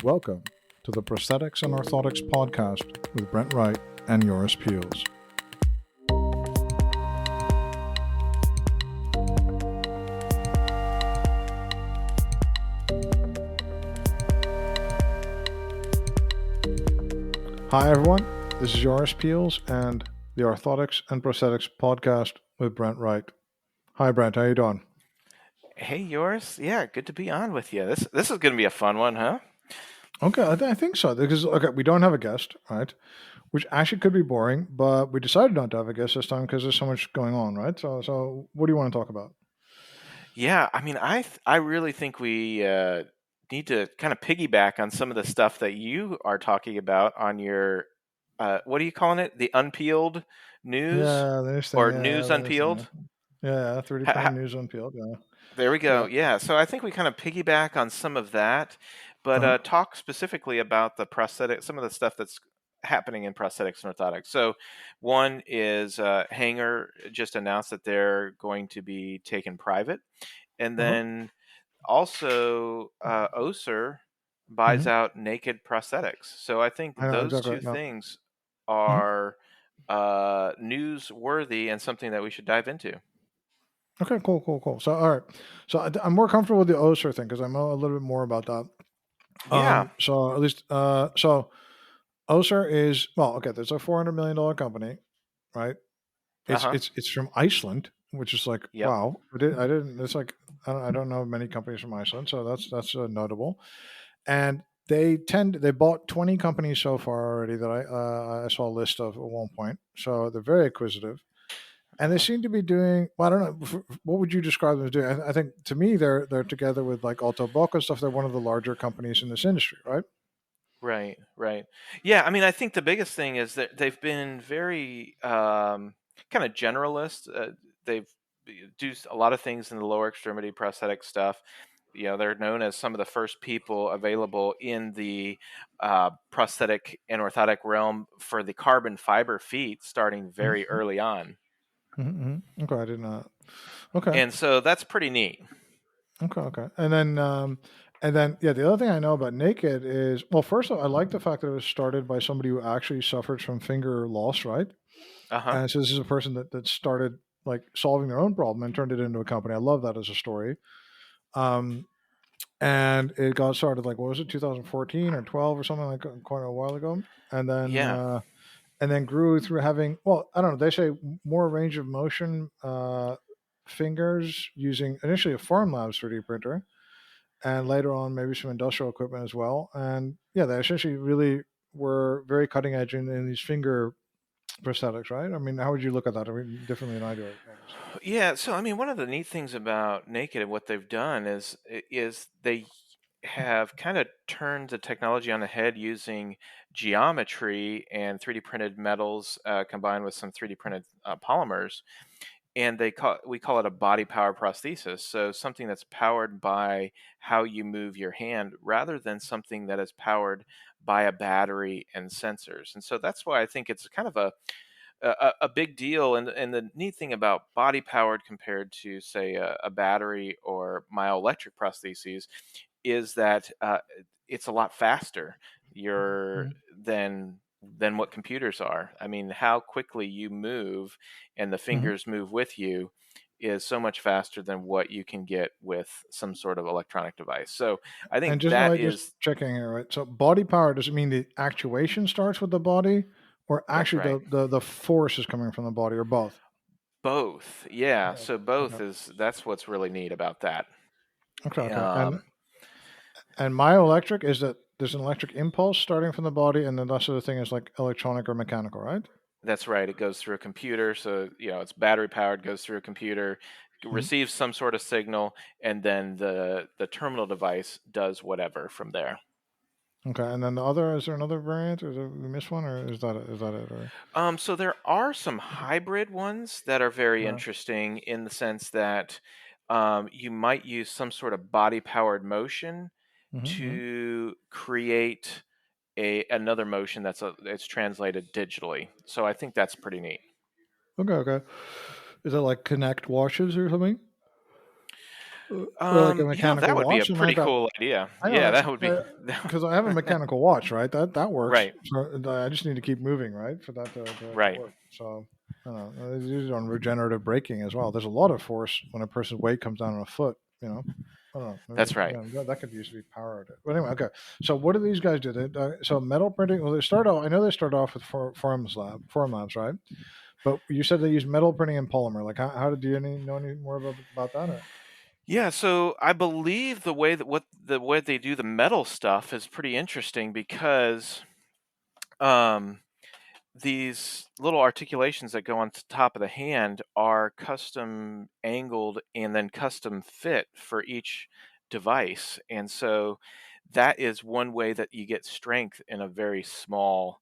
Welcome to the Prosthetics and Orthotics podcast with Brent Wright and Joris Peels. Hi everyone, this is Joris Peels and the Orthotics and Prosthetics podcast with Brent Wright. Hi Brent, how you doing? Hey, yours? Yeah, good to be on with you. This is going to be a fun one, huh? Okay, I think so because we don't have a guest, right? Which actually could be boring, but we decided not to have a guest this time because there's so much going on, right? So what do you want to talk about? Yeah, I really think we need to kind of piggyback on some of the stuff that you are talking about on your what are you calling it? The unpeeled news Yeah, the news thing. or Yeah, news the news thing. unpeeled? Yeah, 3D Ha, ha, printing news unpeeled. Yeah, there we yeah. go. Yeah, so I think we kind of piggyback on some of that, but Uh-huh. talk specifically about the prosthetic, some of the stuff that's happening in prosthetics and orthotics. So, one is Hanger just announced that they're going to be taken private, and Uh-huh. then also Ossur buys Hmm. out Naked Prosthetics. So I think I know those exactly. two Yeah. things Hmm. are newsworthy and something that we should dive into. Okay. Cool. So all right. So I'm more comfortable with the Ossur thing because I know a little bit more about that. Yeah. So at least so Ossur is well. Okay, there's a $400 million company, right? Uh It's huh. it's it's from Iceland, which is like Yep. wow. I didn't. It's like I don't know many companies from Iceland, so that's notable. And they bought 20 companies so far already that I saw a list of at one point. So they're very acquisitive, Uh and they huh. seem to be doing. Well, I don't know. What would you describe them as doing? I think to me they're together with like Otto Bock and stuff. They're one of the larger companies in this industry, right? Right. Right. Yeah. I mean, I think the biggest thing is that they've been very kind of generalist. They've do a lot of things in the lower extremity prosthetic stuff. You know, they're known as some of the first people available in the prosthetic and orthotic realm for the carbon fiber feet, starting very Mm-hmm. early on. Okay, I did not. Okay, And so that's pretty neat. okay. And then yeah, the other thing I know about Naked is well, first of all, I like the fact that it was started by somebody who actually suffered from finger loss, right? Uh huh. And so this is a person that started like solving their own problem and turned it into a company. I love that as a story. Um, and it got started like what was it, 2014 or 12 or something like quite a while ago, and then Yeah. uh, and then grew through having well, I don't know. They say more range of motion fingers using initially a Formlabs 3D printer, and later on maybe some industrial equipment as well. And yeah, they essentially really were very cutting edge in these finger prosthetics, right? I mean, how would you look at that? I mean, differently than I do, I guess. Yeah. So I mean, one of the neat things about Naked and what they've done is they have kind of turned the technology on the head using geometry and 3D printed metals combined with some 3D printed polymers, and we call it a body power prosthesis. So something that's powered by how you move your hand rather than something that is powered by a battery and sensors. And so that's why I think it's kind of a big deal. And the neat thing about body powered compared to say a battery or myoelectric prostheses is that it's a lot faster. You're Mhm. than what computers are. I mean, how quickly you move and the Mhm. fingers move with you is so much faster than what you can get with some sort of electronic device. So I And think just that like just is checking here, right? So body power, does it mean the actuation starts with the body, or that's actually right. the force is coming from the body, or both? Both. Yeah. Okay. So both Okay. is that's what's really neat about that. Okay. And Um, and myoelectric is that there's an electric impulse starting from the body, and then the rest of the thing is like electronic or mechanical, right? That's right. It goes through a computer, so it's battery powered. Goes through a computer, Mhm. receives some sort of signal, and then the terminal device does whatever from there. Okay. And then the other, is there another variant, or is we missed one, or is that it? Or So there are some hybrid ones that are very yeah. interesting in the sense that you might use some sort of body powered motion Mm-hmm. to create a another motion it's translated digitally. So I think that's pretty neat. Okay. Is it like Connect watches or something? or like a That mechanical would be a watch. And I pretty thought, cool idea. I know Yeah, that's that would be because I have a mechanical watch, right? That works. right, So I just need to keep moving, right, for that to right. work. So I don't know. It's used on regenerative braking as well. There's a lot of force when a person's weight comes down on a foot. I don't know. Maybe That's right. again, that could use to be powered. But anyway, okay. So what do these guys do? So metal printing. Well, they start off. I know they start off with form labs, right? But you said they use metal printing and polymer. Like, how did you know any more about that? Or Yeah, so I believe the way they do the metal stuff is pretty interesting because um, these little articulations that go on the top of the hand are custom angled and then custom fit for each device. And so that is one way that you get strength in a very small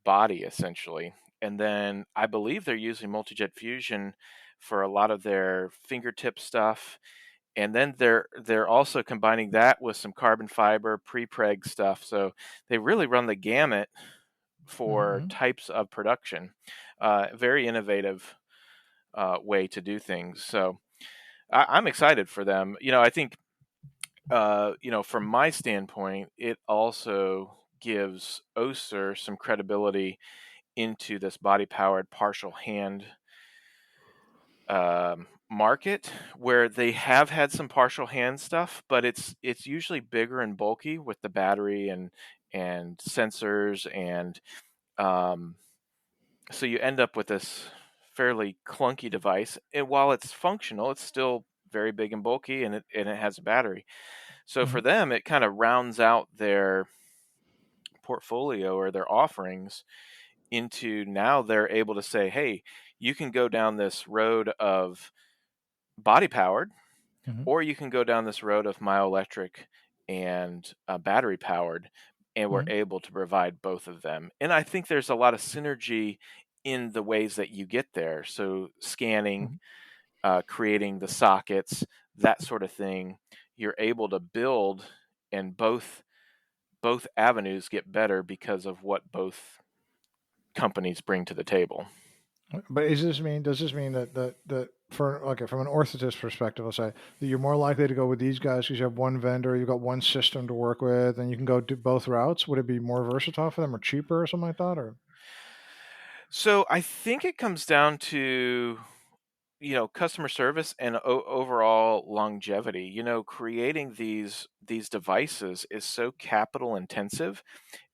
body, essentially. And then I believe they're using multi-jet fusion for a lot of their fingertip stuff. And then they're also combining that with some carbon fiber pre-preg stuff. So they really run the gamut for mm-hmm, types of production. Very innovative way to do things. So I'm excited for them. I think from my standpoint, it also gives Ossur some credibility into this body powered partial hand market where they have had some partial hand stuff, but it's usually bigger and bulky with the battery and sensors and um, so you end up with this fairly clunky device. And while it's functional, it's still very big and bulky, and it has a battery. So mm-hmm, for them, it kind of rounds out their portfolio or their offerings into now they're able to say, hey, you can go down this road of body powered, mm-hmm, or you can go down this road of myoelectric and battery powered, and we're mm-hmm, able to provide both of them. And I think there's a lot of synergy in the ways that you get there. So scanning, mm-hmm. creating the sockets, that sort of thing, you're able to build, and both avenues get better because of what both companies bring to the table. But does this mean that for okay, from an orthotist perspective, I'll say that you're more likely to go with these guys because you have one vendor, you've got one system to work with, and you can go do both routes? Would it be more versatile for them or cheaper or something like that? Or So I think it comes down to customer service and overall longevity. Creating these devices is so capital intensive,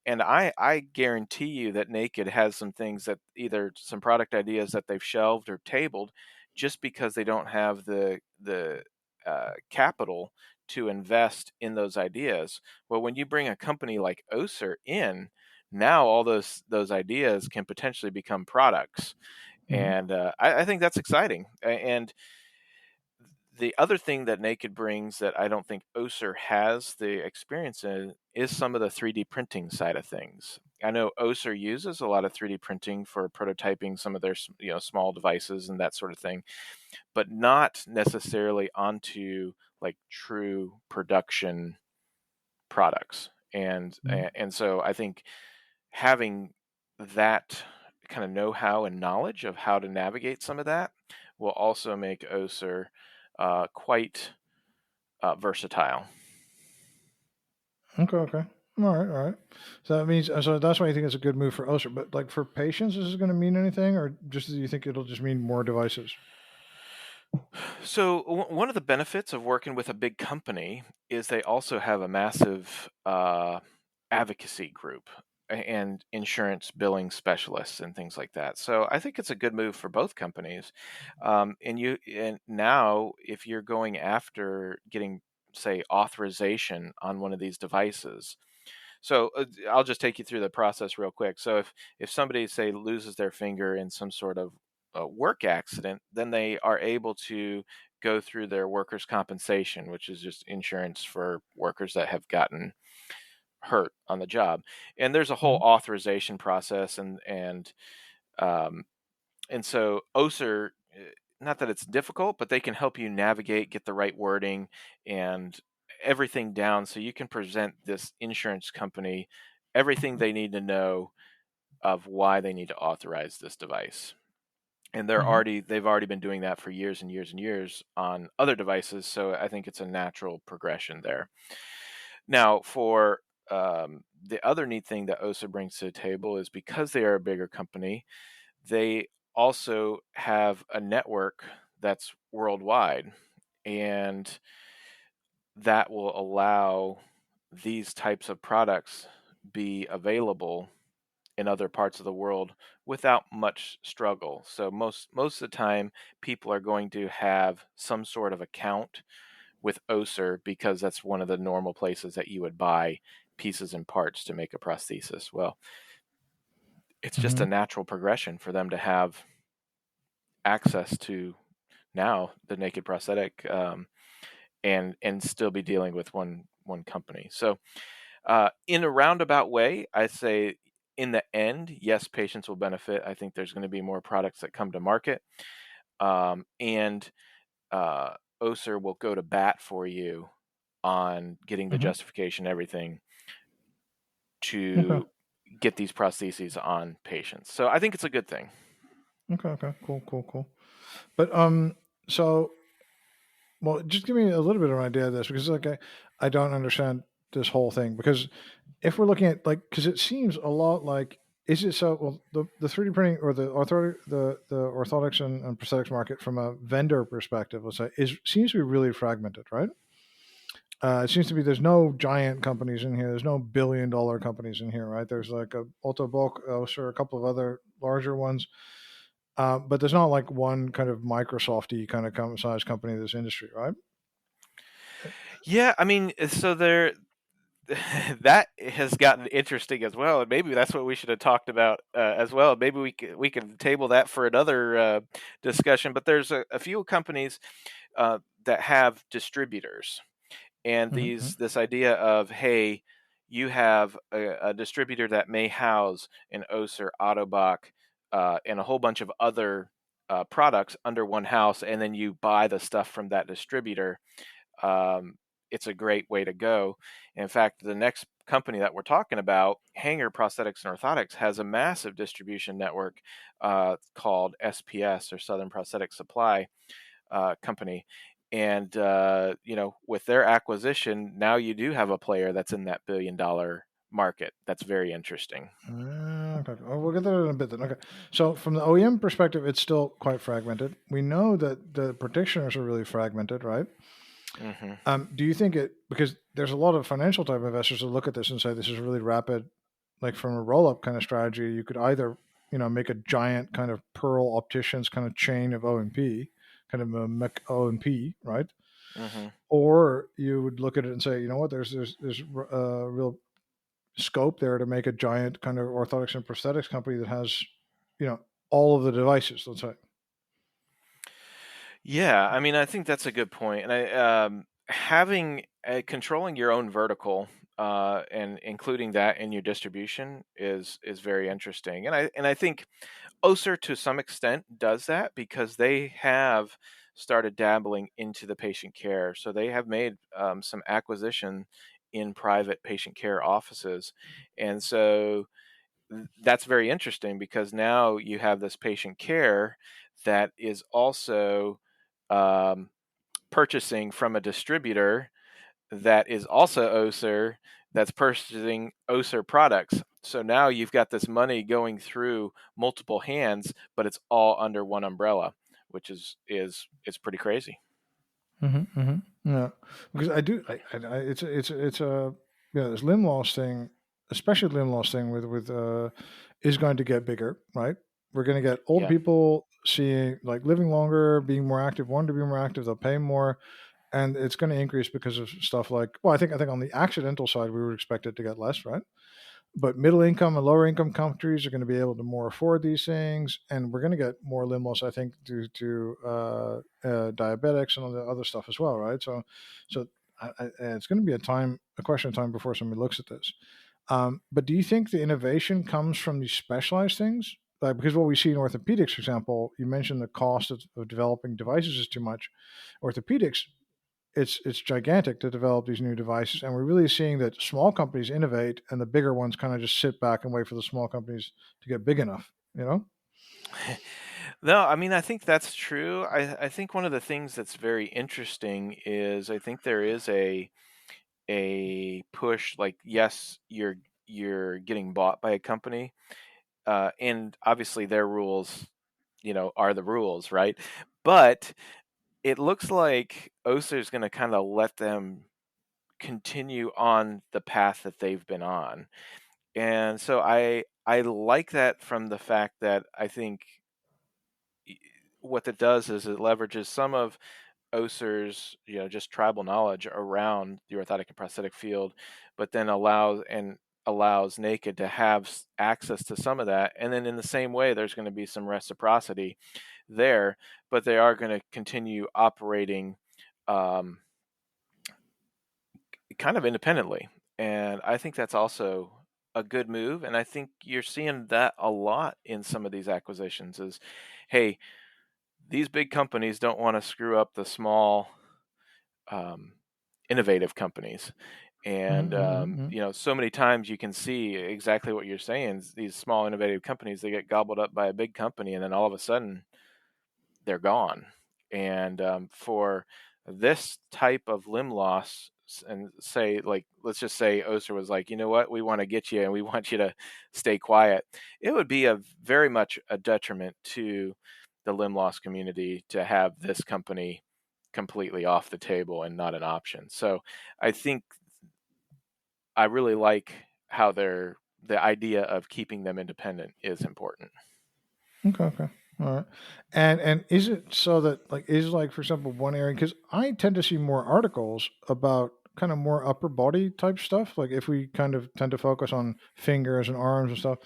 and I guarantee you that Naked has some things that either some product ideas that they've shelved or tabled just because they don't have the capital to invest in those ideas. Well, when you bring a company like Ossur in, now all those ideas can potentially become products, mm-hmm, and I think that's exciting. And the other thing that Naked brings that I don't think Ossur has the experience in is some of the 3D printing side of things. I know Ossur uses a lot of 3D printing for prototyping some of their small devices and that sort of thing, but not necessarily onto like true production products. mm-hmm. And so I think having that kind of know-how and knowledge of how to navigate some of that will also make Ossur quite versatile. Okay, okay. All right. So that means so that's why you think it's a good move for Oster. But like for patients, is this going to mean anything, or just do you think it'll just mean more devices? So one of the benefits of working with a big company is they also have a massive advocacy group and insurance billing specialists and things like that. So I think it's a good move for both companies. And now if you're going after getting, say, authorization on one of these devices. So I'll just take you through the process real quick. So if somebody, say, loses their finger in some sort of work accident, then they are able to go through their workers' compensation, which is just insurance for workers that have gotten hurt on the job. And there's a whole Mm-hmm. authorization process, um, and so Ossur, not that it's difficult, but they can help you navigate, get the right wording, and everything down so you can present this insurance company everything they need to know of why they need to authorize this device. and Hmm. they've already been doing that for years and years and years on other devices. So I think it's a natural progression there. Now, for the other neat thing that OSA brings to the table is because they are a bigger company, they also have a network that's worldwide, and that will allow these types of products be available in other parts of the world without much struggle. So most of the time people are going to have some sort of account with Ossur because that's one of the normal places that you would buy pieces and parts to make a prosthesis. Well, it's just a Hmm. natural progression for them to have access to now the naked prosthetic, and still be dealing with one company. So in a roundabout way, I say in the end, yes, patients will benefit. I think there's going to be more products that come to market, and uh, Ossur will go to bat for you on getting the Hmm. justification, everything Okay. to get these prostheses on patients. So I think it's a good thing. Okay. Okay. Cool. Cool. Cool. But so well, just give me a little bit of an idea of this because like I don't understand this whole thing because if we're looking at like because it seems a lot like is it so well the 3D printing or the orthotics and prosthetics market from a vendor perspective, let's say, is seems to be really fragmented, right? It seems to be there's no giant companies in here. There's no billion-dollar companies in here, right? There's like a Autobulk, sure, a couple of other larger ones, but there's not like one kind of Microsofty kind of size company in this industry, right? Yeah, I mean, so there that has gotten interesting as well, and maybe that's what we should have talked about as well. Maybe we can table that for another discussion. But there's a few companies that have distributors, and Mm-hmm. this idea of, hey, you have a distributor that may house an Ossur, Autobach, and a whole bunch of other products under one house, and then you buy the stuff from that distributor. um, it's a great way to go. In fact, the next company that we're talking about, Hanger Prosthetics and Orthotics, has a massive distribution network called SPS, or Southern Prosthetic Supply Company. And with their acquisition, now you do have a player that's in that $1 billion market. That's very interesting. Okay. Well, we'll get there in a bit then. Okay. So from the OEM perspective, it's still quite fragmented. We know that the practitioners are really fragmented, right? Hmm. Do you think it because there's a lot of financial type investors that look at this and say this is really rapid, like from a roll up kind of strategy, you could either make a giant kind of pearl opticians kind of chain of O&P, kind of a mech O&P, right? Hmm. Or you would look at it and say, you know what, there's real scope there to make a giant kind of orthotics and prosthetics company that has, you know, all of the devices. Let's say. Yeah, I mean, I think that's a good point, and having controlling your own vertical and including that in your distribution is very interesting, and I think Ossur to some extent does that because they have started dabbling into the patient care, so they have made some acquisition in private patient care offices, and so that's very interesting because now you have this patient care that is also um, purchasing from a distributor that is also Ossur, that's purchasing Ossur products. So now you've got this money going through multiple hands, but it's all under one umbrella, which is pretty crazy. Mm-hmm, mm-hmm. Yeah, because I do. It's a this limb loss thing, especially limb loss thing with is going to get bigger, right? We're going to get old Yeah. people seeing like living longer, being more active, wanting to be more active. They'll pay more, and it's going to increase because of stuff like well, I think on the accidental side we would expect it to get less, right? But middle income and lower income countries are going to be able to more afford these things, and we're going to get more limb loss, I think, due to diabetics and all the other stuff as well, right? So it's going to be a question of time before somebody looks at this. But do you think the innovation comes from these specialized things? Like, because what we see in orthopedics, for example, you mentioned the cost of developing devices is too much. Orthopedics, it's gigantic to develop these new devices, and we're really seeing that small companies innovate, and the bigger ones kind of just sit back and wait for the small companies to get big enough. You know? No, I mean, I think that's true. I think one of the things that's very interesting is I think there is a push, like, yes, you're getting bought by a company, and obviously their rules, are the rules, right? But it looks like Oster is going to kind of let them continue on the path that they've been on. And so I like that from the fact that I think y- what it does is it leverages some of Osur's, just tribal knowledge around the orthotic and prosthetic field, but then allows Naked to have access to some of that. And then in the same way, there's going to be some reciprocity there, but they are going to continue operating um, kind of independently. And I think that's also a good move. And I think you're seeing that a lot in some of these acquisitions is, hey, these big companies don't want to screw up the small, um, innovative companies. And, Mm-hmm. so many times you can see exactly what you're saying. These small innovative companies, they get gobbled up by a big company, and then all of a sudden they're gone. And for this type of limb loss, and say, like, let's just say Oster was like, you know what, we want to get you and we want you to stay quiet. It would be a very much a detriment to the limb loss community to have this company completely off the table and not an option. So I think I really like how the idea of keeping them independent is important. Okay, okay. All right. And is it so that like is like for example one area because I tend to see more articles about kind of more upper body type stuff. Like if we kind of tend to focus on fingers and arms and stuff,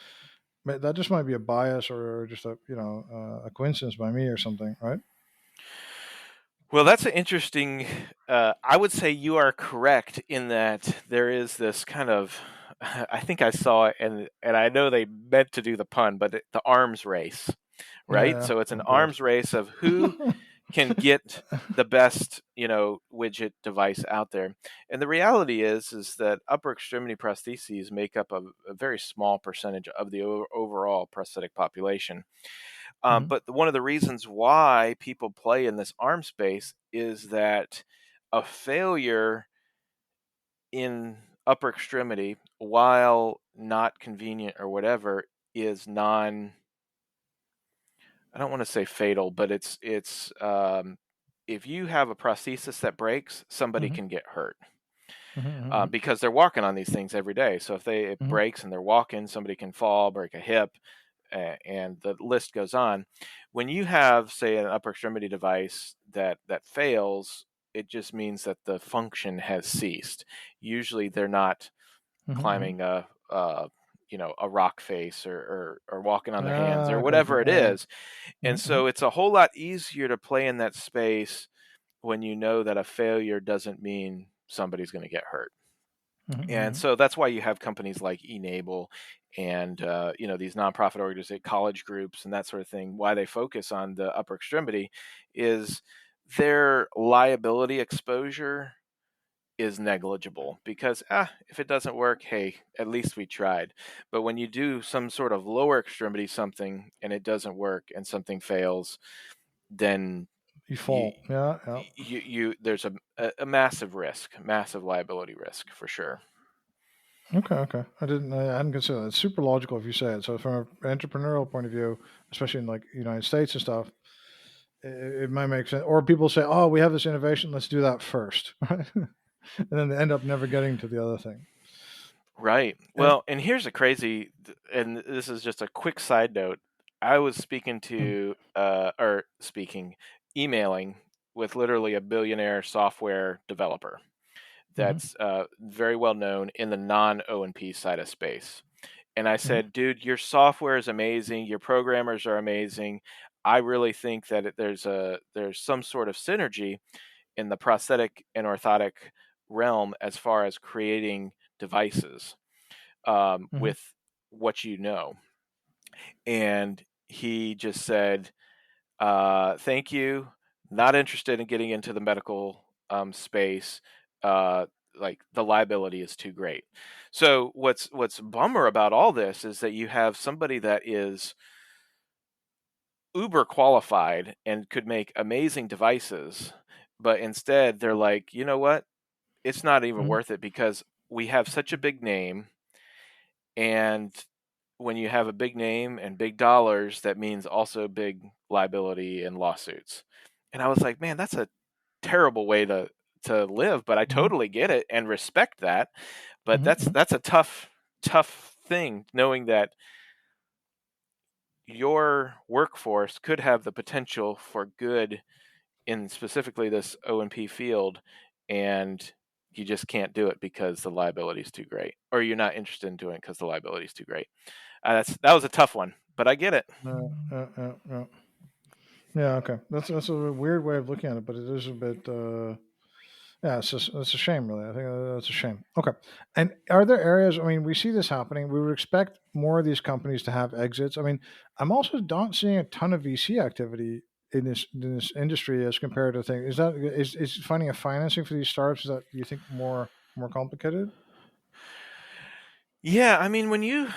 that just might be a bias or just a a coincidence by me or something, right? Well, that's an interesting. I would say you are correct in that there is this kind of. I think I saw it, and I know they meant to do the pun, but the arms race, Yeah, right? yeah, So it's an of course. arms race of who can get the best, widget device out there. And the reality is that upper extremity prostheses make up a very small percentage of the overall prosthetic population. Hmm. But one of the reasons why people play in this arm space is that a failure in upper extremity, while not convenient or whatever, is non. I don't want to say fatal, but it's if you have a prosthesis that breaks, somebody Hmm. can get hurt Hmm. because they're walking on these things every day. So if it Hmm. breaks and they're walking, somebody can fall, break a hip, and the list goes on. When you have, say, an upper extremity device that fails, it just means that the function has ceased. Usually, they're not Hmm. climbing a rock face or walking on their hands Ah, or okay, okay. whatever it Yeah, yeah. is. And Hmm. so it's a whole lot easier to play in that space when you know that a failure doesn't mean somebody's going to get hurt. And Hmm. so that's why you have companies like Enable and these nonprofit organizations, college groups, and that sort of thing. Why they focus on the upper extremity is their liability exposure is negligible because if it doesn't work, hey, at least we tried. But when you do some sort of lower extremity something and it doesn't work and something fails, then You you fall. Yeah, yeah. there's a massive risk, massive liability risk for sure. Okay, okay. I hadn't considered that. It's super logical if you say it. So from an entrepreneurial point of view, especially in like United States and stuff, it might make sense. Or people say, "Oh, we have this innovation. Let's do that first," right? And then they end up never getting to the other thing. Right. And Well, and here's a crazy, and this is just a quick side note. I was speaking mm, to, or speaking, emailing with literally a billionaire software developer mhm, that's very well known in the non O&P side of space. And I mhm, said, dude, your software is amazing. Your programmers are amazing. I really think that there's some sort of synergy in the prosthetic and orthotic realm as far as creating devices mhm, with what you know. And he just said, thank you. Not interested in getting into the medical space. Uh, like the liability is too great. So what's bummer about all this is that you have somebody that is uber qualified and could make amazing devices, but instead they're like, you know what? It's not even Mhm. worth it because we have such a big name, and when you have a big name and big dollars, that means also big liability and lawsuits. And I was like, man, that's a terrible way to live, but I Mhm. totally get it and respect that. But Mhm. that's Mhm. that's a tough thing, knowing that your workforce could have the potential for good in specifically this O&P field, and you just can't do it because the liability is too great, or you're not interested in doing it because the liability is too great. That was a tough one, but I get it. Yeah. Yeah. Okay. That's a weird way of looking at it, but it is a bit. Yeah, it's a shame, really. I think that's a shame. Okay. And are there areas? I mean, we see this happening. We would expect more of these companies to have exits. I mean, I'm also not seeing a ton of VC activity in this industry as compared to things. Is finding a financing for these startups? Is that, do you think, more complicated? Yeah, I mean, when you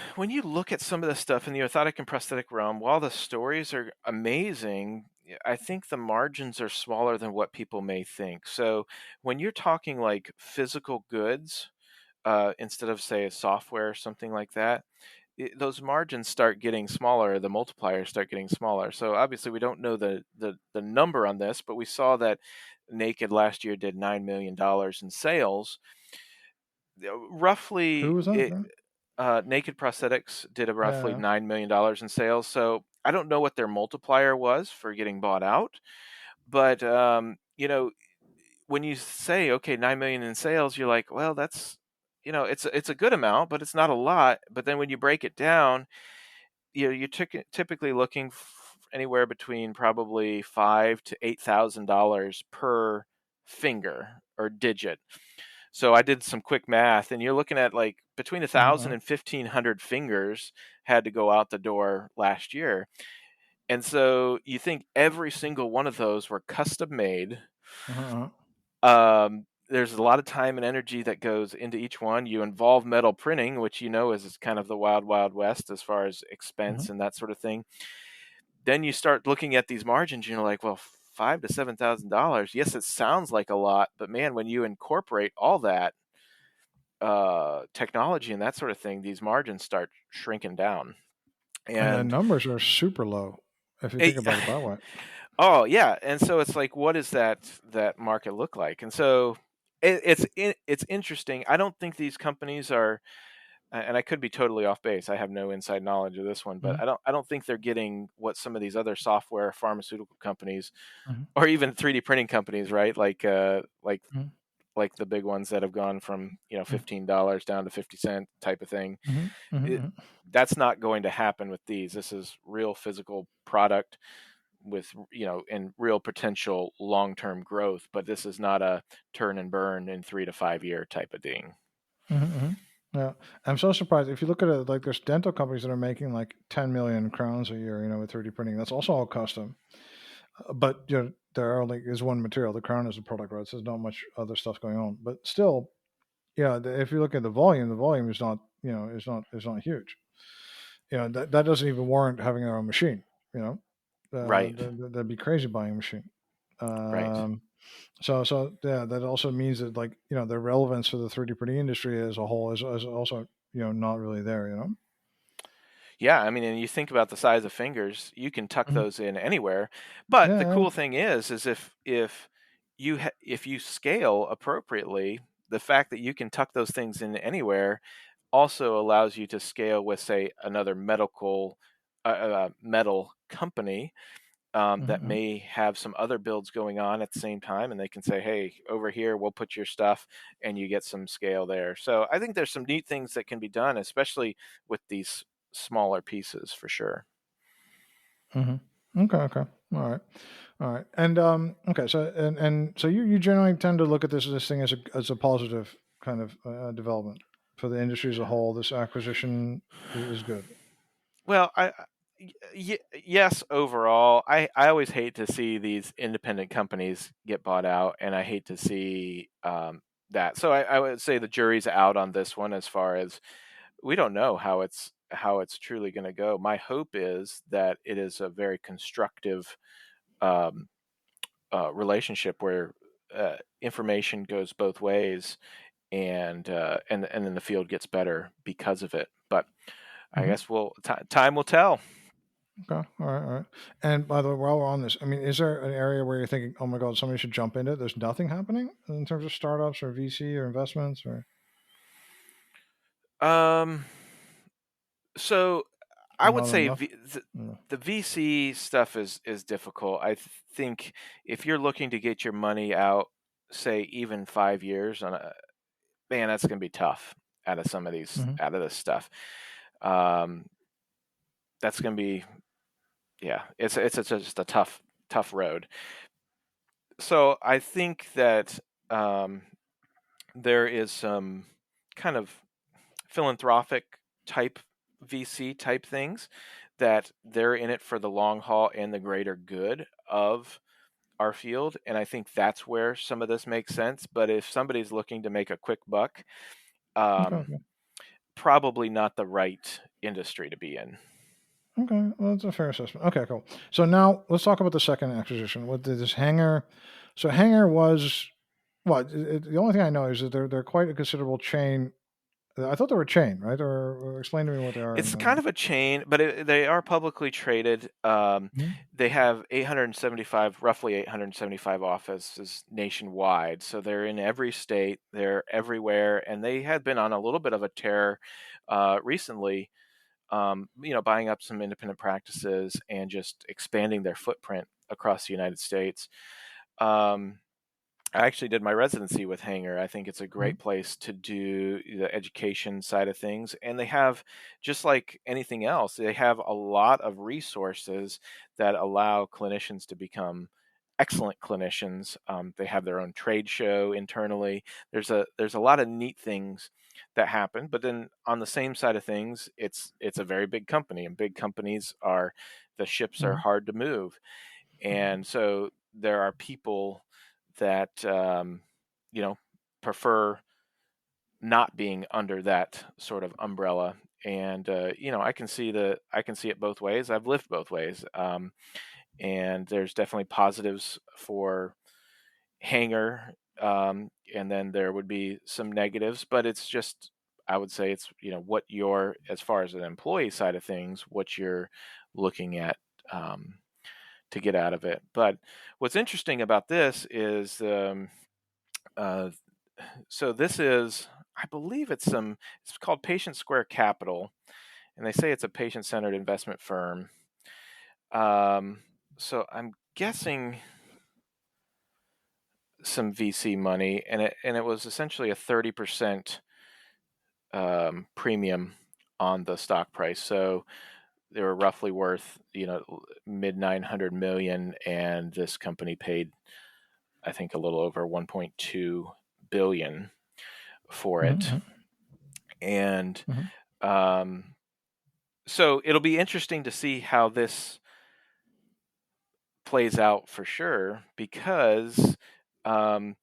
look at some of the stuff in the orthotic and prosthetic realm, while the stories are amazing, I think the margins are smaller than what people may think. So when you're talking like physical goods, instead of say a software or something like that, those margins start getting smaller. The multipliers start getting smaller. So obviously, we don't know the number on this, but we saw that Naked last year did $9 million in sales. Who Roughly, was that? Yeah. Naked Prosthetics did a roughly Yeah. $9 million in sales. So I don't know what their multiplier was for getting bought out, but when you say okay, 9 million in sales, you're like, well, that's it's a good amount, but it's not a lot. But then when you break it down, you're typically looking anywhere between probably $5,000 to $8,000 per finger or digit. So I did some quick math, and you're looking at like between a thousand Uh-huh. and 1,500 fingers had to go out the door last year. And so you think every single one of those were custom made. Uh-huh. There's a lot of time and energy that goes into each one. You involve metal printing, which is kind of the wild, wild west as far as Uh-huh. expense and that sort of thing. Then you start looking at these margins, and you're like, well, $5,000 to $7,000. Yes, it sounds like a lot, but man, when you incorporate all that technology and that sort of thing, these margins start shrinking down. And the And numbers are super low if you think it, about it that way. oh yeah, and so it's like, what does that market look like? And so it's interesting. I don't think these companies are, and I could be totally off base. I have no inside knowledge of this one, but Mhm. I don't think they're getting what some of these other software pharmaceutical companies Mhm. or even 3D printing companies, right? Mhm. Like the big ones that have gone from Mhm. $15 down to 50 cent type of thing. Mhm. Mhm. it, Mhm. that's not going to happen with these. This is real physical product with and real potential long-term growth, but this is not a turn and burn in 3 to 5 year type of thing. Mhm. Mhm. Yeah, I'm so surprised. If you look at it, like there's dental companies that are making like 10 million crowns a year, with 3D printing. That's also all custom. But there are only is one material. The crown is a product, right? So there's not much other stuff going on. But still, if you look at the volume is not, is not huge. That doesn't even warrant having their own machine. You know, Right. that'd be crazy buying a machine. Right. Um, so yeah, that also means that, like, the relevance for the 3D printing industry as a whole is also, not really there. Yeah, I mean, and you think about the size of fingers, you can tuck Mhm. those in anywhere. But the Yeah, cool thing is if you scale appropriately, the fact that you can tuck those things in anywhere also allows you to scale with, say, another metal company, yeah. that Hmm. may have some other builds going on at the same time, and they can say, "Hey, over here, we'll put your stuff," and you get some scale there. So I think there's some neat things that can be done, especially with these smaller pieces, for sure. Hmm. Okay, okay. All right. All right. And okay, so and so you generally tend to look at this thing as a positive kind of development for the industry as a whole. This acquisition is good. Well, yes, overall, I always hate to see these independent companies get bought out, and I hate to see that. So I would say the jury's out on this one as far as we don't know how it's how it's truly going to go. My hope is that it is a very constructive um, relationship where information goes both ways, and then the field gets better because of it. But I Hmm. guess time will tell. Okay. All right. All right. And by the way, while we're on this, I mean, is there an area where you're thinking, oh my God, somebody should jump into it? There's nothing happening in terms of startups or VC or investments or Um, so I would not say enough? No. the VC stuff is difficult. Think if you're looking to get your money out, say even 5 years on a man, that's going to be tough Hmm. out of this stuff. Um, that's going to be yeah, it's just a tough road. So I think that um, there is some kind of philanthropic type VC type things that they're in it for the long haul and the greater good of our field. And I think that's where some of this makes sense. But if somebody's looking to make a quick buck, Okay. um, Okay. probably not the right industry to be in. Okay. Well, that's a fair assessment. Okay. Cool. So now let's talk about the second acquisition. What did this Hanger? So Hanger was what? The only thing I know is that they're quite a considerable chain. I thought they were a chain, right? Or explain to me what they are. It's kind of a chain, but they are publicly traded. Mhm. They have 875, roughly 875 offices nationwide. So they're in every state, they're everywhere, and they had been on a little bit of a tear recently. Buying up some independent practices and just expanding their footprint across the United States. Um, I actually did my residency with Hanger. I think it's a great Mhm. place to do the education side of things. And they have, just like anything else, they have a lot of resources that allow clinicians to become excellent clinicians. They have their own trade show internally. There's a lot of neat things that happen. But then on the same side of things, it's a very big company, and big companies are the ships are Mhm. hard to move, and so there are people that prefer not being under that sort of umbrella. And I can see it both ways. I've lived both ways, and there's definitely positives for Hanger, and then there would be some negatives. But it's just, I would say it's what you're, as far as an employee side of things, what you're looking at. To get out of it. But what's interesting about this is, uh, so this is, I believe it's called Patient Square Capital, and they say it's a patient-centered investment firm. Um, so I'm guessing some VC money, and it was essentially a 30% premium on the stock price. So they were roughly worth mid 900 million, and this company paid, I think, a little over 1.2 billion for it. Mhm. And Mhm. um, so it'll be interesting to see how this plays out for sure, because um,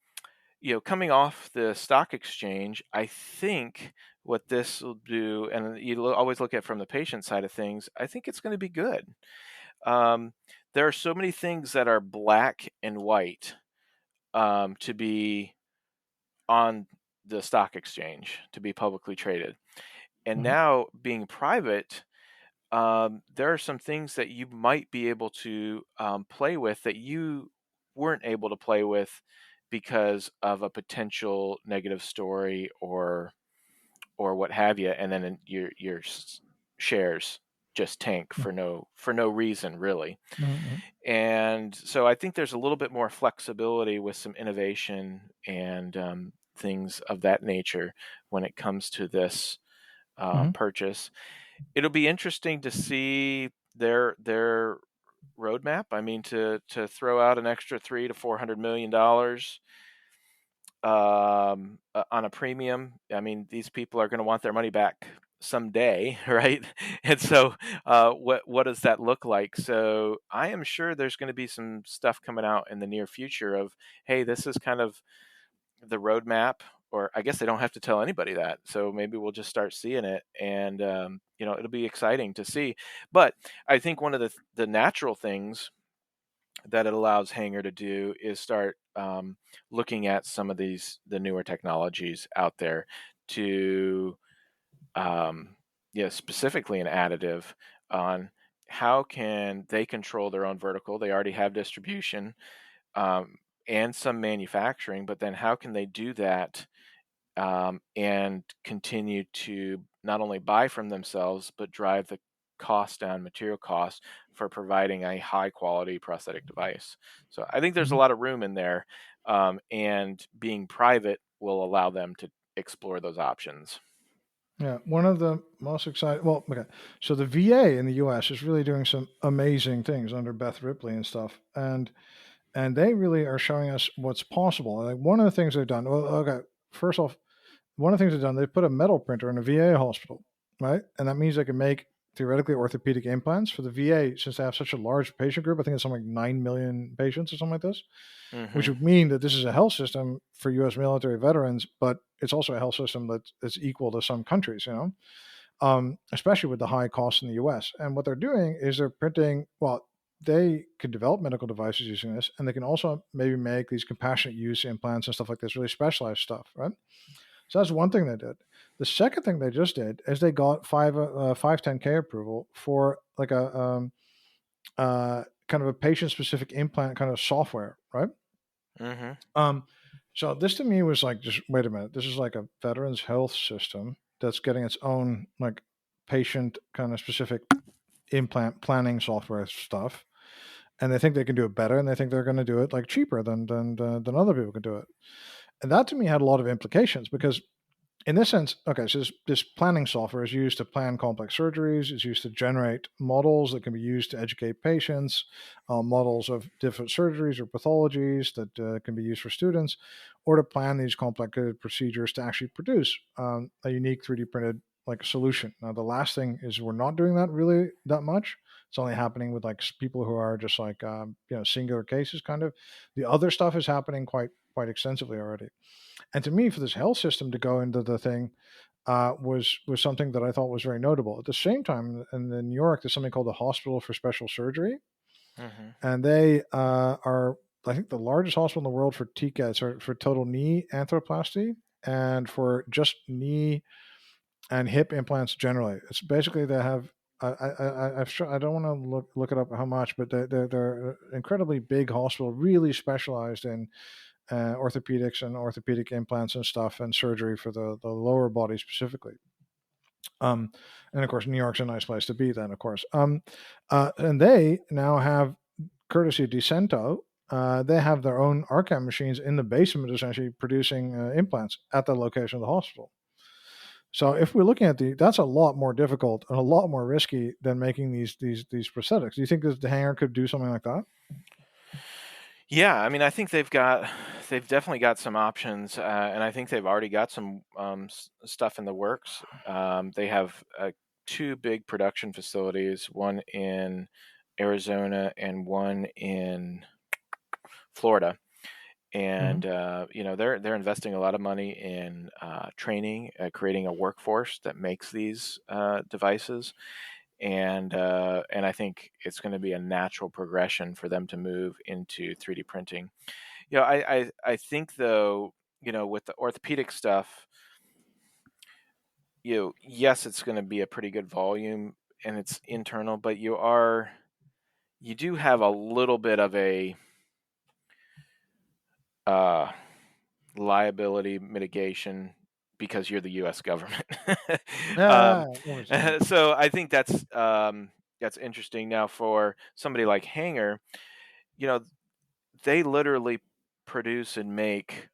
coming off the stock exchange, I think what this will do, and always look at it from the patient side of things, I think it's going to be good. Um, there are so many things that are black and white, to be on the stock exchange, to be publicly traded. And Mhm. now being private, there are some things that you might be able to play with that you weren't able to play with because of a potential negative story, or what have you, and then your shares just tank Mhm. for no reason really. Mhm. And so I think there's a little bit more flexibility with some innovation and things of that nature when it comes to this Mhm. purchase. It'll be interesting to see their roadmap. I mean, to throw out an extra 300 to 400 million dollars on a premium. I mean, these people are going to want their money back someday, right? And so, what does that look like? So, I am sure there's going to be some stuff coming out in the near future of, hey, this is kind of the roadmap, or I guess they don't have to tell anybody that. So maybe we'll just start seeing it, and it'll be exciting to see. But I think one of the natural things that it allows Hanger to do is start looking at some of the newer technologies out there to um, yeah, specifically an additive on how can they control their own vertical. They already have distribution um, and some manufacturing, but then how can they do that and continue to not only buy from themselves but drive the cost down, material costs for providing a high quality prosthetic device. So I think there's a Mhm. lot of room in there, and being private will allow them to explore those options. Yeah, one of the most exciting. Well, okay, so the VA in the U.S. is really doing some amazing things under Beth Ripley and stuff, and they really are showing us what's possible. Like one of the things they've done. Well, okay, first off, one of the things they've done, they put a metal printer in a VA hospital, right? And that means they can make theoretically orthopedic implants for the VA since they have such a large patient group. I think it's something like 9 million patients or something like this, which Hmm. would mean that this is a health system for U.S. military veterans, but it's also a health system that's equal to some countries, especially with the high costs in the U.S. And what they're doing is they're printing. Well, they can develop medical devices using this, and they can also maybe make these compassionate use implants and stuff like this, really specialized stuff, right? So that's one thing they did. The second thing they just did is they got 510K approval for like a kind of a patient specific implant kind of software, right? Hmm. Um, so this to me was like, just wait a minute, this is like a veterans health system that's getting its own like patient kind of specific implant planning software stuff, and they think they can do it better, and they think they're going to do it like cheaper than other people can do it. And that to me had a lot of implications because in this sense, okay, so this planning software is used to plan complex surgeries. It's used to generate models that can be used to educate patients, models of different surgeries or pathologies that can be used for students, or to plan these complicated procedures to actually produce a unique 3D printed like solution. Now, the last thing is we're not doing that really that much. It's only happening with like people who are just like singular cases, kind of. The other stuff is happening quite extensively already. And to me, for this health system to go into the thing was something that I thought was very notable. At the same time, in New York, there's something called the Hospital for Special Surgery, Hmm. and they are, I think, the largest hospital in the world for TCAS, or for total knee arthroplasty, and for just knee and hip implants generally. It's basically they have. I don't want to look it up how much, but they're an incredibly big hospital, really specialized in orthopedics and orthopedic implants and stuff and surgery for the lower body specifically. Um, and of course, New York's a nice place to be then, of course. And they now have, courtesy of Decento, they have their own Arcam machines in the basement, essentially producing implants at the location of the hospital. So if we're looking at that's a lot more difficult and a lot more risky than making these prosthetics. Do you think that the hanger could do something like that? Yeah, I mean, I think they've definitely got some options, and I think they've already got some stuff in the works. They have two big production facilities, one in Arizona and one in Florida, Hmm. and they're investing a lot of money in training, creating a workforce that makes these devices, and I think it's going to be a natural progression for them to move into 3D printing. I think though, with the orthopedic stuff, yes, it's going to be a pretty good volume and it's internal, but you do have a little bit of a uh, liability mitigation because you're the U.S. government. um, Yeah, obviously, yeah. so I think that's interesting. Now, for somebody like Hanger, you know, they literally produce and make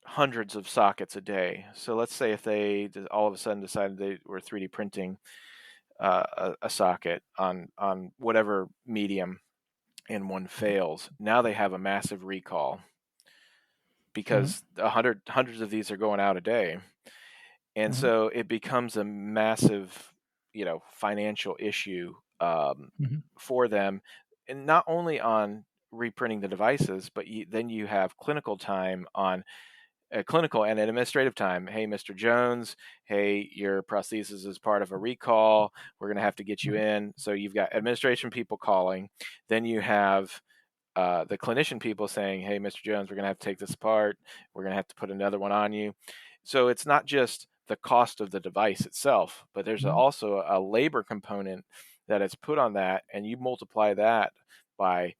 hundreds of sockets a day. So let's say if they all of a sudden decided they were 3D printing a socket on whatever medium and one fails, now they have a massive recall Hmm. because hundreds of these are going out a day, and Hmm. so it becomes a massive, financial issue Hmm. for them, and not only on reprinting the devices, but then you have clinical time on clinical and administrative time. Hey, Mr. Jones, hey, your prosthesis is part of a recall. We're going to have to get you Mhm. in. So you've got administration people calling. Then you have the clinician people saying, hey, Mr. Jones, we're going to have to take this apart. We're going to have to put another one on you. So it's not just the cost of the device itself, but there's Mhm. also a labor component that is put on that. And you multiply that by,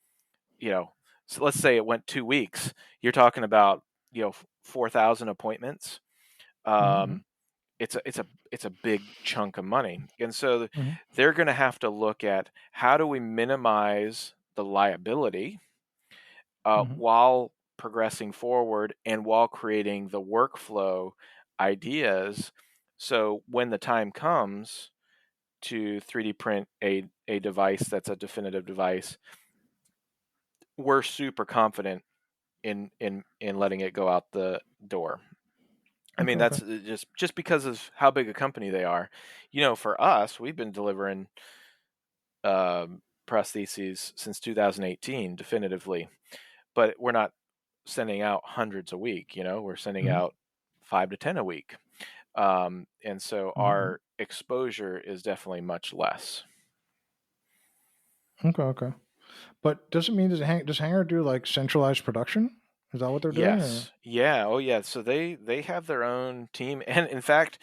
so let's say it went 2 weeks. You're talking about, 4,000 appointments. Mhm. Um, it's a big chunk of money. And so Mhm. they're going to have to look at how do we minimize the liability Mhm. while progressing forward and while creating the workflow ideas. So when the time comes to 3D print a device that's a definitive device, we're super confident in letting it go out the door. I mean, Okay. Okay. that's just because of how big a company they are. For us, we've been delivering prostheses since 2018 definitively, but we're not sending out hundreds a week. We're sending Mhm. out 5 to 10 a week, and so Mhm. our exposure is definitely much less. Okay. Okay. But does it mean does Hanger do like centralized production? Is that what they're doing, or? Yes, yeah, oh yeah. So they have their own team, and in fact,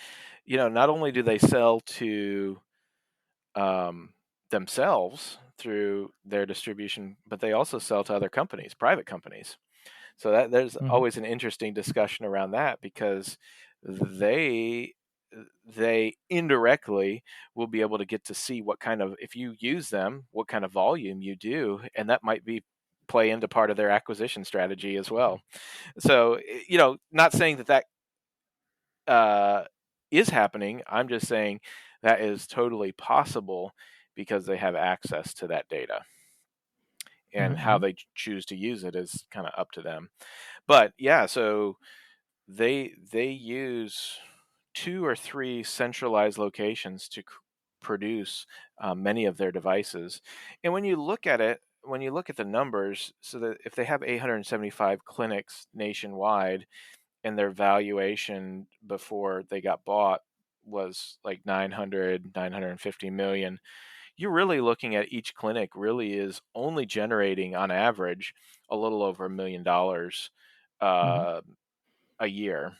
not only do they sell to um, themselves through their distribution, but they also sell to other companies, private companies. So that there's Mhm. always an interesting discussion around that because they they indirectly will be able to get to see what kind of, if you use them, what kind of volume you do, and that might be play into part of their acquisition strategy as well. So not saying that uh, is happening. I'm just saying that is totally possible because they have access to that data, Mhm. and how Mhm. they choose to use it is kind of up to them. But yeah, so they use 2 or 3 centralized locations to produce many of their devices. And when you look at the numbers, so that if they have 875 clinics nationwide, and their valuation before they got bought was like 950 million, you're really looking at each clinic really is only generating on average a little over $1 million Mhm. uh, a year.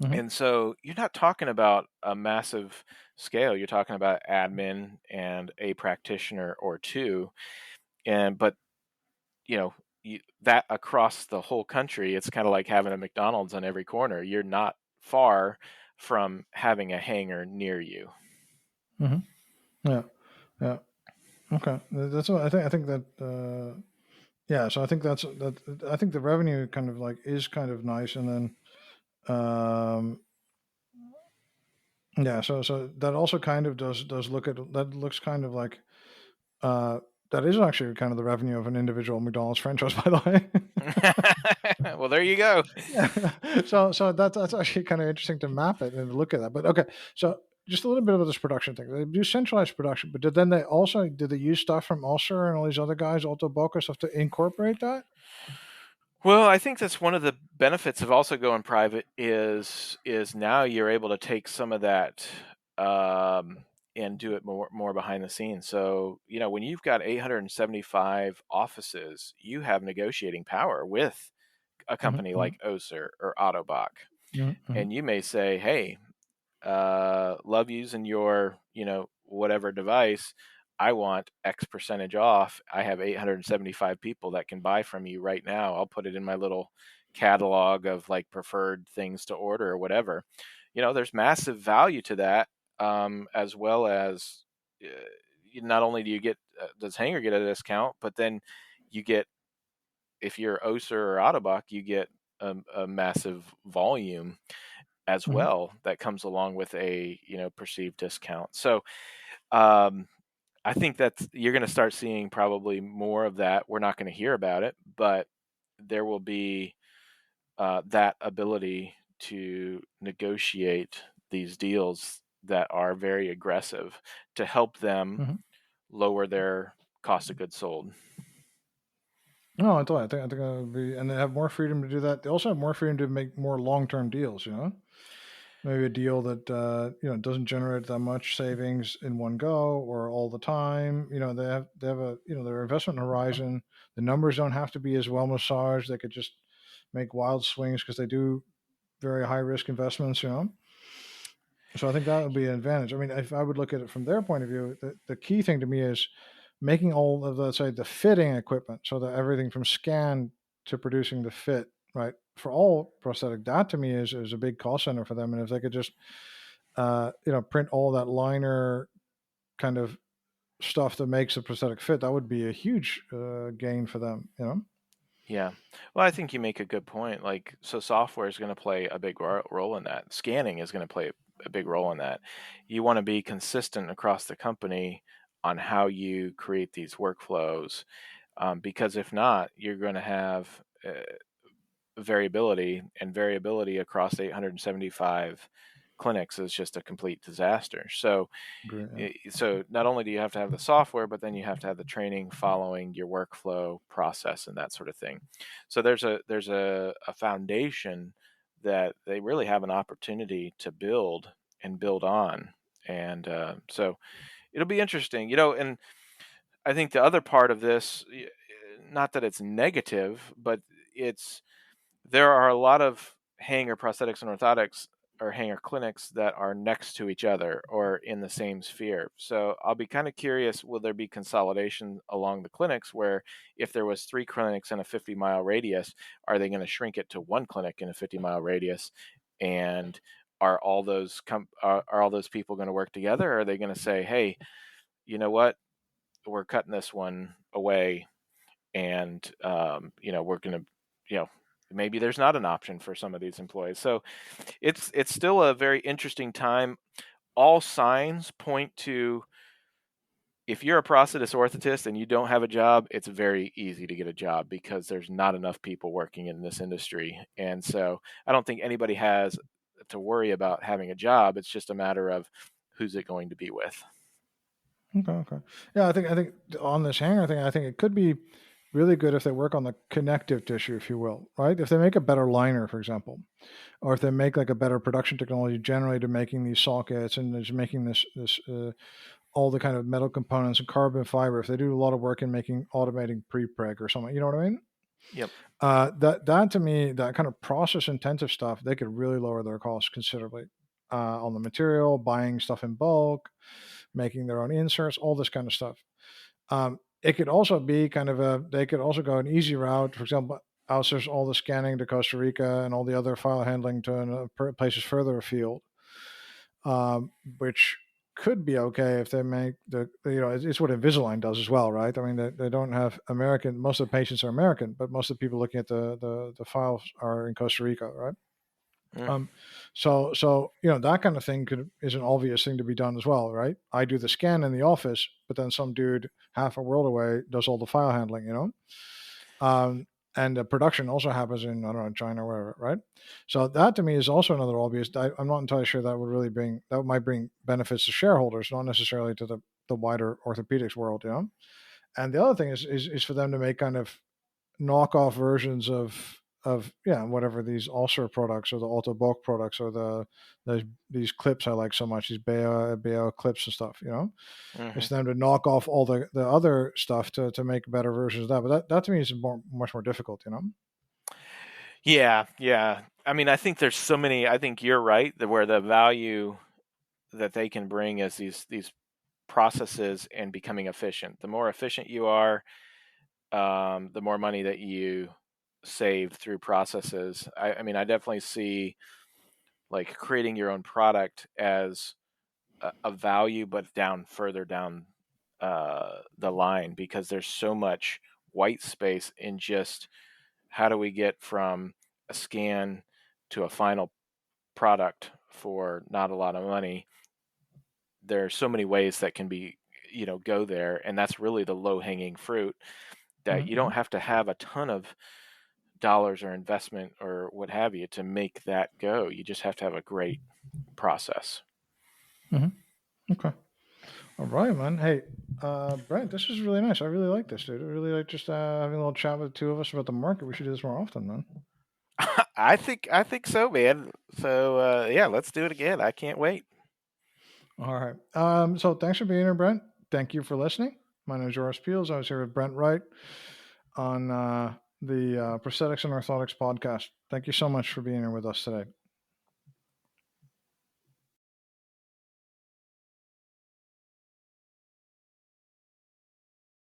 Mhm. And so you're not talking about a massive scale. You're talking about admin and a practitioner or two. But you know, that across the whole country, it's kind of like having a McDonald's on every corner. You're not far from having a hangar near you. Mhm. Yeah. Yeah. Okay. That's what I think. I think that. Yeah. So I think that's that. I think the revenue kind of like is kind of nice, and then yeah. So that also kind of does look at that looks kind of like uh that is actually kind of the revenue of an individual McDonald's franchise, by the way. Well, there you go. Yeah. So that's actually kind of interesting to map it and look at that. But okay, so just a little bit about this production thing. They do centralized production, but then did they use stuff from Ossur and all these other guys, Alto Boca stuff, to incorporate that? Well, I think that's one of the benefits of also going private is now you're able to take some of that and do it more behind the scenes. So, when you've got 875 offices, you have negotiating power with a company Mm-hmm, like Ossur or Autobach. mm-hmm, And you may say, hey, love using your, whatever device. I want X percentage off. I have 875 people that can buy from you right now. I'll put it in my little catalog of like preferred things to order or whatever. There's massive value to that, as well as uh, not only do you get, does Hanger get a discount, but then you get, if you're Oser or Autobach, you get a massive volume as mm-hmm, well that comes along with a perceived discount. So um, I think that's you're going to start seeing probably more of that. We're not going to hear about it, but there will be that ability to negotiate these deals that are very aggressive to help them mm-hmm. lower their cost of goods sold. No, I think that would be, and they have more freedom to do that. They also have more freedom to make more long term deals. You know, maybe a deal that doesn't generate that much savings in one go or all the time. You know, they have a their investment horizon. The numbers don't have to be as well massaged. They could just make wild swings because they do very high risk investments. You know, so I think that would be an advantage. I mean, if I would look at it from their point of view, the key thing to me is making all of, let's say, the fitting equipment, so that everything from scan to producing the fit, right, for all prosthetic, that to me is a big cost center for them. And if they could just print all that liner kind of stuff that makes a prosthetic fit, that would be a huge gain for them. You know. Yeah. Well, I think you make a good point. Like, so software is going to play a big role in that. Scanning is going to play a big role in that. You want to be consistent across the company on how you create these workflows, because if not, you're going to have variability, and variability across 875 clinics is just a complete disaster. So, Agree. Yeah. so not only do you have to have the software, but then you have to have the training following your workflow process and that sort of thing. So there's a foundation that they really have an opportunity to build and build on. And so it'll be interesting, and I think the other part of this, not that it's negative, but it's there are a lot of hanger prosthetics and orthotics or hanger clinics that are next to each other or in the same sphere. So I'll be kind of curious, will there be consolidation along the clinics where if there was 3 clinics in a 50-mile radius, are they going to shrink it to 1 clinic in a 50-mile radius? And are all those people going to work together? Or are they going to say, hey, you know what? We're cutting this one away, and we're going to, maybe there's not an option for some of these employees. So it's still a very interesting time. All signs point to, if you're a prosthetist orthotist and you don't have a job, it's very easy to get a job because there's not enough people working in this industry. And so I don't think anybody has to worry about having a job. It's just a matter of who's it going to be with. Okay. Okay. Yeah, I think on this hanger thing, I think it could be really good if they work on the connective tissue, if you will, right? If they make a better liner, for example, or if they make like a better production technology generally to making these sockets and just making this all the kind of metal components and carbon fiber. If they do a lot of work in making automating pre-preg or something, you know what I mean? Yep. That to me, that kind of process intensive stuff, they could really lower their costs considerably on the material, buying stuff in bulk, making their own inserts, all this kind of stuff. It could also be kind of they could also go an easy route. For example, outsource all the scanning to Costa Rica and all the other file handling to places further afield, which could be okay if they make it's what Invisalign does as well, right? I mean, they don't have American. Most of the patients are American, but most of the people looking at the files are in Costa Rica, right? Mm. Um, so that kind of thing is an obvious thing to be done as well, right? I do the scan in the office, but then some dude half a world away does all the file handling, um, and the production also happens in, I don't know, China or wherever, right? So that to me is also another obvious. I'm not entirely sure that would really might bring benefits to shareholders, not necessarily to the wider orthopedics world, And the other thing is for them to make kind of knockoff versions of whatever these Ossur products or the Auto Bulk products or these clips I like so much, these Beo clips and stuff, it's Hmm. them to knock off all the other stuff to make better versions of that. But that to me is much more difficult, Yeah, yeah. I mean, I think there's so many. I think you're right. Where the value that they can bring is these processes and becoming efficient. The more efficient you are, the more money that you save through processes. I mean, I definitely see like creating your own product as a value, but further down the line, because there's so much white space in just how do we get from a scan to a final product for not a lot of money. There are so many ways that can be, go there, and that's really the low hanging fruit, that you Mm-hmm. don't have to have a ton of dollars or investment or what have you to make that go. You just have to have a great process. Mm-hmm. Okay. All right, man. Hey, Brent, this is really nice. I really like this, dude. I really like just having a little chat with the two of us about the market. We should do this more often, man. I think so, man. So yeah, let's do it again. I can't wait. All right. So thanks for being here, Brent. Thank you for listening. My name is Joris Peels. I was here with Brent Wright on the Prosthetics and Orthotics podcast. Thank you so much for being here with us today.